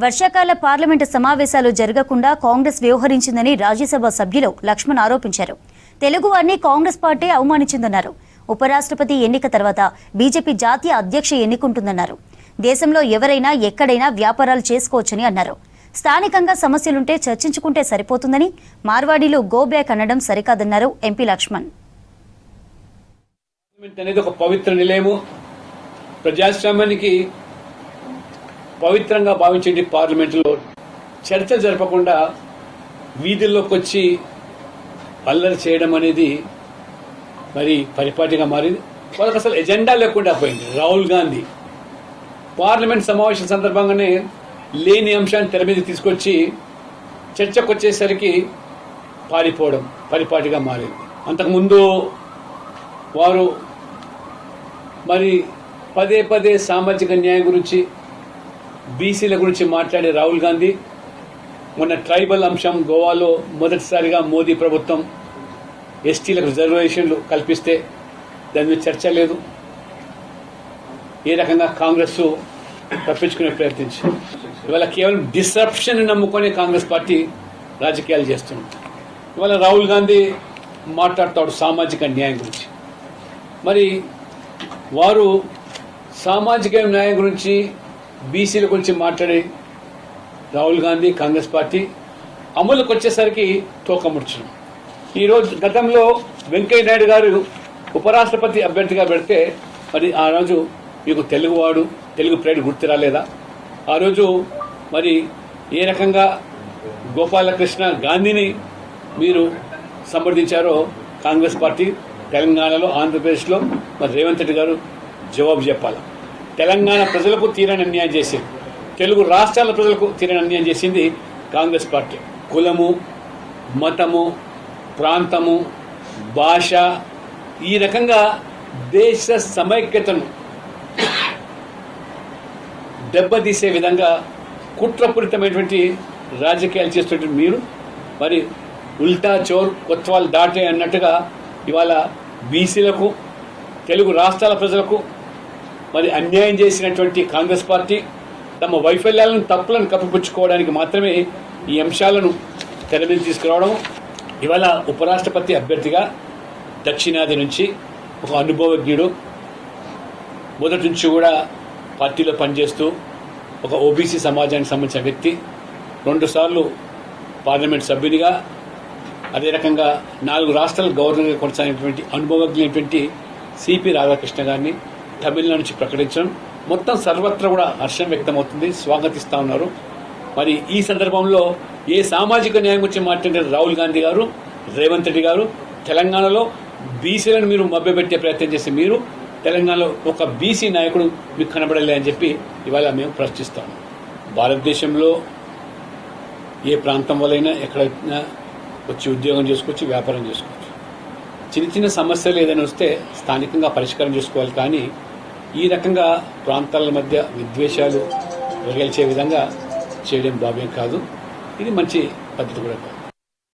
వర్షాకాల పార్లమెంటు సమావేశాలు జరగకుండా కాంగ్రెస్ వ్యవహరించిందని రాజ్యసభ సభ్యులు లక్ష్మణ్ ఆరోపించారు. తెలుగువారిని కాంగ్రెస్ పార్టీ అవమానించిందన్నారు. ఉపరాష్ట్రపతి ఎన్నిక తర్వాత బీజేపీ జాతీయ అధ్యక్ష ఎన్నికుంటుందన్నారు. దేశంలో ఎవరైనా ఎక్కడైనా వ్యాపారాలు చేసుకోవచ్చని అన్నారు. స్థానికంగా సమస్యలుంటే చర్చించుకుంటే సరిపోతుందని, మార్వాడీలు గో బ్యాక్ అనడం సరికాదన్నారు ఎంపీ లక్ష్మణ్. అనేది ఒక పవిత్ర నిలయము, ప్రజాస్వామ్యానికి పవిత్రంగా భావించే పార్లమెంటులో చర్చ జరపకుండా వీధుల్లోకి వచ్చి అల్లరి చేయడం అనేది మరి పరిపాటిగా మారింది. వాళ్ళకి అసలు ఎజెండా లేకుండా పోయింది. రాహుల్ గాంధీ పార్లమెంట్ సమావేశం సందర్భంగానే లేని అంశాన్ని తెర మీద తీసుకొచ్చి చర్చకు వచ్చేసరికి పారిపోవడం పరిపాటిగా మారింది. అంతకుముందు వారు మరి పదే పదే సామాజిక న్యాయం గురించి, బీసీల గురించి మాట్లాడే రాహుల్ గాంధీ మొన్న ట్రైబల్ అంశం గోవాలో మొదటిసారిగా మోదీ ప్రభుత్వం ఎస్టీలకు రిజర్వేషన్లు కల్పిస్తే దాని మీద చర్చ లేదు. ఏ రకంగా కాంగ్రెస్ తప్పించుకునే ప్రయత్నించి ఇవాళ కేవలం డిస్రప్షన్ నమ్ముకొని కాంగ్రెస్ పార్టీ రాజకీయాలు చేస్తుంది. ఇవాళ రాహుల్ గాంధీ మాట్లాడతాడు సామాజిక న్యాయం గురించి. మరి వారు సామాజిక న్యాయం గురించి, బీసీల గురించి మాట్లాడే రాహుల్ గాంధీ కాంగ్రెస్ పార్టీ అమలుకు వచ్చేసరికి తోకముడ్చడం. ఈరోజు గతంలో వెంకయ్య నాయుడు గారు ఉపరాష్ట్రపతి అభ్యర్థిగా పెడితే మరి ఆ రోజు మీకు తెలుగువాడు, తెలుగు ప్రేడ్ గుర్తు రాలేదా? ఆ రోజు మరి ఏ రకంగా గోపాలకృష్ణ గాంధీని మీరు సంప్రదించారో కాంగ్రెస్ పార్టీ తెలంగాణలో, ఆంధ్రప్రదేశ్లో మరి రేవంత్ రెడ్డి గారు జవాబు చెప్పాలి. తెలంగాణ ప్రజలకు తీరని అన్యాయం చేసింది, తెలుగు రాష్ట్రాల ప్రజలకు తీరని అన్యాయం చేసింది కాంగ్రెస్ పార్టీ. కులము, మతము, ప్రాంతము, భాష, ఈ రకంగా దేశ సమైక్యతను దెబ్బతీసే విధంగా కుట్రపూరితమైనటువంటి రాజకీయాలు చేస్తున్న మీరు మరి ఉల్టా చోర్ కొత్వాల్ దాటే అన్నట్టుగా ఇవాళ బీసీలకు, తెలుగు రాష్ట్రాల ప్రజలకు మరి అన్యాయం చేసినటువంటి కాంగ్రెస్ పార్టీ తమ వైఫల్యాలను, తప్పులను కప్పిపుచ్చుకోవడానికి మాత్రమే ఈ అంశాలను తెర మీద తీసుకురావడం. ఇవాళ ఉపరాష్ట్రపతి అభ్యర్థిగా దక్షిణాది నుంచి ఒక అనుభవజ్ఞుడు, మొదటి నుంచి కూడా పార్టీలో పనిచేస్తూ ఒక ఓబీసీ సమాజానికి సంబంధించిన వ్యక్తి, 2 సార్లు పార్లమెంట్ సభ్యునిగా, అదే రకంగా 4 రాష్ట్రాల గవర్నర్గా కొనసాగినటువంటి అనుభవజ్ఞమైనటువంటి సిపి రాధాకృష్ణ గారిని తమిళనాడు నుంచి ప్రకటించడం మొత్తం సర్వత్రా కూడా హర్షం వ్యక్తమవుతుంది, స్వాగతిస్తా ఉన్నారు. మరి ఈ సందర్భంలో ఏ సామాజిక న్యాయం గురించి మాట్లాడే రాహుల్ గాంధీ గారు, రేవంత్ రెడ్డి గారు తెలంగాణలో బీసీలను మీరు మభ్యపెట్టే ప్రయత్నం చేసి మీరు తెలంగాణలో ఒక బీసీ నాయకుడు మీకు కనబడలే అని చెప్పి ఇవాళ మేము ప్రశ్నిస్తాము. భారతదేశంలో ఏ ప్రాంతం వల్లైనా ఎక్కడైనా వచ్చి ఉద్యోగం చేసుకోవచ్చు, వ్యాపారం చేసుకోవచ్చు. చిన్న చిన్న సమస్యలు ఏదైనా వస్తే స్థానికంగా పరిష్కారం చేసుకోవాలి. కానీ ఈ రకంగా ప్రాంతాల మధ్య విద్వేషాలు వెలిగల్చే విధంగా చేయడం భావ్యం కాదు. ఇది మంచి పద్ధతి కూడా కాదు.